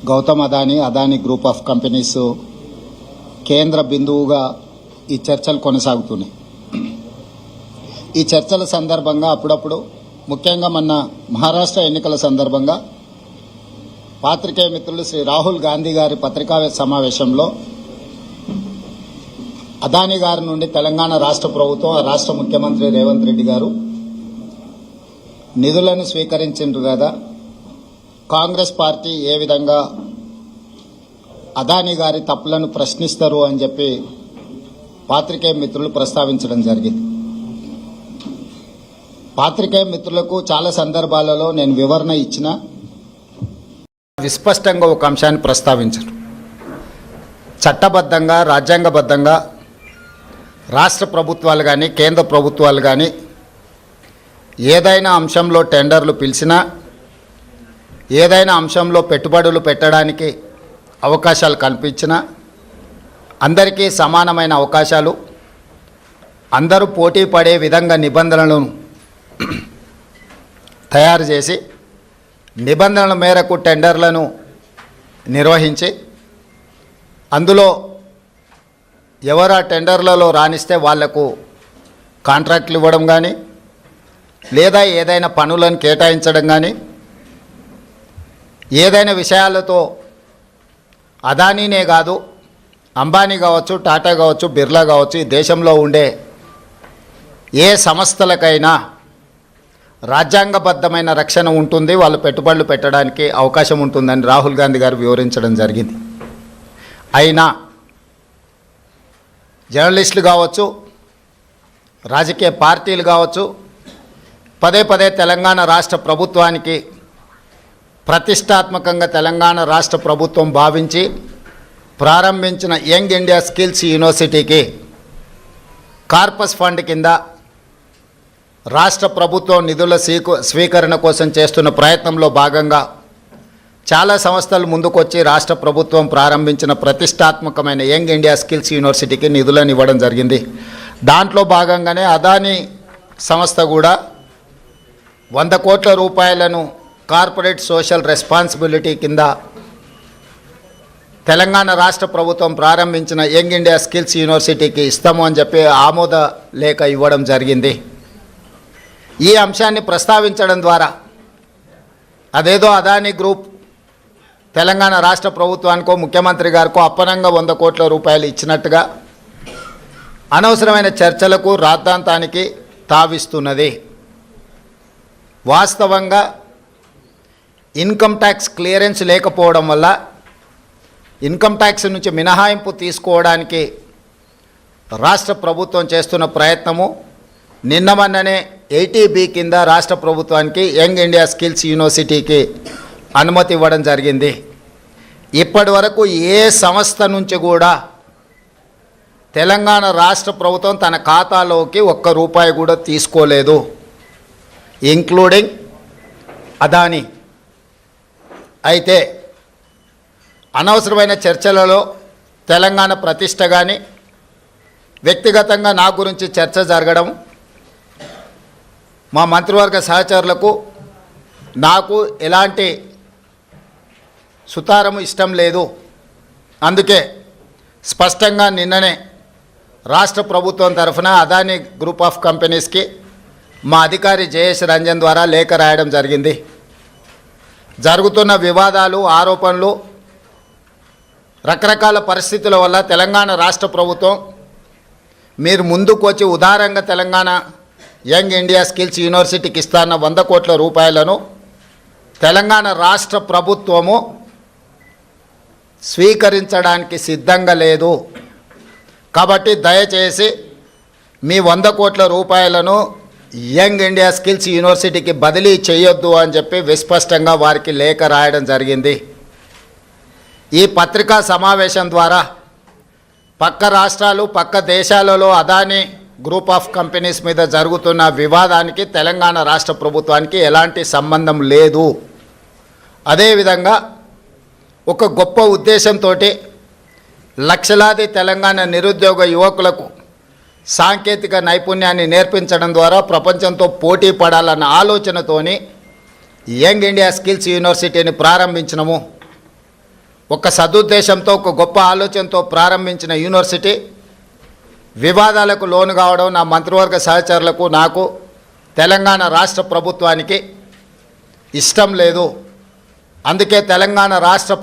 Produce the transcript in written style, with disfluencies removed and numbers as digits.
Gautam Adani, Adani group of companies కేంద్ర బిందువుగా ఈ చర్చలు కొనసాగుతున్నాయి. ఈ చర్చల సందర్భంగా అప్పుడప్పుడు, ముఖ్యంగా మొన్న మహారాష్ట్ర ఎన్నికల సందర్భంగా పాత్రికేయ మిత్రులు శ్రీ రాహుల్ గాంధీ గారి పత్రికా సమావేశంలో అదానీ గారి నుండి తెలంగాణ రాష్ట్ర ప్రభుత్వం, ఆ రాష్ట్ర ముఖ్యమంత్రి రేవంత్ రెడ్డి గారు నిధులను స్వీకరించారు కదా, కాంగ్రెస్ పార్టీ ఏ విధంగా అదానీ గారి తప్పులను ప్రశ్నిస్తారు అని చెప్పి పాత్రికేయ మిత్రులు ప్రస్తావించడం జరిగింది. పాత్రికేయ మిత్రులకు చాలా సందర్భాలలో నేను వివరణ ఇచ్చిన, విస్పష్టంగా ఒక అంశాన్ని ప్రస్తావించరు. చట్టబద్ధంగా, రాజ్యాంగబద్ధంగా రాష్ట్ర ప్రభుత్వాలు కానీ కేంద్ర ప్రభుత్వాలు కానీ ఏదైనా అంశంలో టెండర్లు పిలిచినా, ఏదైనా అంశంలో పెట్టుబడులు పెట్టడానికి అవకాశాలు కల్పించినా అందరికీ సమానమైన అవకాశాలు, అందరూ పోటీ పడే విధంగా నిబంధనలను తయారు చేసి నిబంధనల మేరకు టెండర్లను నిర్వహించి అందులో ఎవరు ఆ టెండర్లలో రాణిస్తే వాళ్లకు కాంట్రాక్టులు ఇవ్వడం కానీ, లేదా ఏదైనా పనులను కేటాయించడం కానీ, ఏదైనా విషయాలతో అదానీనే కాదు, అంబానీ కావచ్చు, టాటా కావచ్చు, బిర్లా కావచ్చు, ఈ దేశంలో ఉండే ఏ సంస్థలకైనా రాజ్యాంగబద్ధమైన రక్షణ ఉంటుంది, వాళ్ళు పెట్టుబడులు పెట్టడానికి అవకాశం ఉంటుందని రాహుల్ గాంధీ గారు వివరించడం జరిగింది. అయినా జర్నలిస్టులు కావచ్చు, రాజకీయ పార్టీలు కావచ్చు, పదే పదే తెలంగాణ రాష్ట్ర ప్రభుత్వానికి ప్రతిష్టాత్మకంగా తెలంగాణ రాష్ట్ర ప్రభుత్వం భావించి ప్రారంభించిన యంగ్ ఇండియా స్కిల్స్ యూనివర్సిటీకి కార్పస్ ఫండ్ కింద రాష్ట్ర ప్రభుత్వం నిధుల స్వీకరణ కోసం చేస్తున్న ప్రయత్నంలో భాగంగా చాలా సంస్థలు ముందుకొచ్చి రాష్ట్ర ప్రభుత్వం ప్రారంభించిన ప్రతిష్టాత్మకమైన యంగ్ ఇండియా స్కిల్స్ యూనివర్సిటీకి నిధులను ఇవ్వడం జరిగింది. దాంట్లో భాగంగానే అదానీ సంస్థ కూడా 100 కోట్ల రూపాయలను కార్పొరేట్ సోషల్ రెస్పాన్సిబిలిటీ కింద తెలంగాణ రాష్ట్ర ప్రభుత్వం ప్రారంభించిన యంగ్ ఇండియా స్కిల్స్ యూనివర్సిటీకి ఇస్తాము అని చెప్పి ఆమోద లేఖ ఇవ్వడం జరిగింది. ఈ అంశాన్ని ప్రస్తావించడం ద్వారా అదేదో అదానీ గ్రూప్ తెలంగాణ రాష్ట్ర ప్రభుత్వానికో ముఖ్యమంత్రి గారికో అప్పనంగా 100 కోట్ల రూపాయలు ఇచ్చినట్టుగా అనవసరమైన చర్చలకు, రాద్ధాంతానికి తావిస్తున్నది. వాస్తవంగా ఇన్కమ్ ట్యాక్స్ క్లియరెన్స్ లేకపోవడం వల్ల ఇన్కమ్ ట్యాక్స్ నుంచి మినహాయింపు తీసుకోవడానికి రాష్ట్ర ప్రభుత్వం చేస్తున్న ప్రయత్నము నిన్న మొన్ననే 80B కింద రాష్ట్ర ప్రభుత్వానికి యంగ్ ఇండియా స్కిల్స్ యూనివర్సిటీకి అనుమతి ఇవ్వడం జరిగింది. ఇప్పటి వరకు ఏ సంస్థ నుంచి కూడా తెలంగాణ రాష్ట్ర ప్రభుత్వం తన ఖాతాలోకి ₹1 కూడా తీసుకోలేదు, ఇంక్లూడింగ్ అదానీ. అయితే అనవసరమైన చర్చలలో తెలంగాణ ప్రతిష్ట కానీ, వ్యక్తిగతంగా నా గురించి చర్చ జరగడం, మా మంత్రివర్గ సహచరులకు నాకు ఎలాంటి సుతారము ఇష్టం లేదు. అందుకే స్పష్టంగా నిన్ననే రాష్ట్ర ప్రభుత్వం తరఫున అదానీ గ్రూప్ ఆఫ్ కంపెనీస్కి మా అధికారి జయేష్ రంజన్ ద్వారా లేఖ రాయడం జరిగింది. జరుగుతున్న వివాదాలు, ఆరోపణలు, రకరకాల పరిస్థితుల వల్ల తెలంగాణ రాష్ట్ర ప్రభుత్వం మీరు ముందుకు వచ్చి ఉదారంగా తెలంగాణ యంగ్ ఇండియా స్కిల్స్ యూనివర్సిటీకి ఇస్తాన్న 100 కోట్ల రూపాయలను తెలంగాణ రాష్ట్ర ప్రభుత్వము స్వీకరించడానికి సిద్ధంగా లేదు. కాబట్టి దయచేసి మీ 100 కోట్ల రూపాయలను యంగ్ ఇండియా స్కిల్స్ యూనివర్సిటీకి బదిలీ చేయొద్దు అని చెప్పి విస్పష్టంగా వారికి లేఖ రాయడం జరిగింది. ఈ పత్రికా సమావేశం ద్వారా పక్క రాష్ట్రాలు, పక్క దేశాలలో అదానీ గ్రూప్ ఆఫ్ కంపెనీస్ మీద జరుగుతున్న వివాదానికి తెలంగాణ రాష్ట్ర ప్రభుత్వానికి ఎలాంటి సంబంధం లేదు. అదేవిధంగా ఒక గొప్ప ఉద్దేశంతో లక్షలాది తెలంగాణ నిరుద్యోగ యువకులకు సాంకేతిక నైపుణ్యాన్ని నేర్పించడం ద్వారా ప్రపంచంతో పోటీ పడాలన్న ఆలోచనతోని యంగ్ ఇండియా స్కిల్స్ యూనివర్సిటీని ప్రారంభించినము. ఒక సదుద్దేశంతో ఒక గొప్ప ఆలోచనతో ప్రారంభించిన యూనివర్సిటీ వివాదాలకు లోను కావడం నా మంత్రివర్గ సహచరులకు నాకు తెలంగాణ రాష్ట్ర ప్రభుత్వానికి ఇష్టం లేదు. అందుకే తెలంగాణ రాష్ట్ర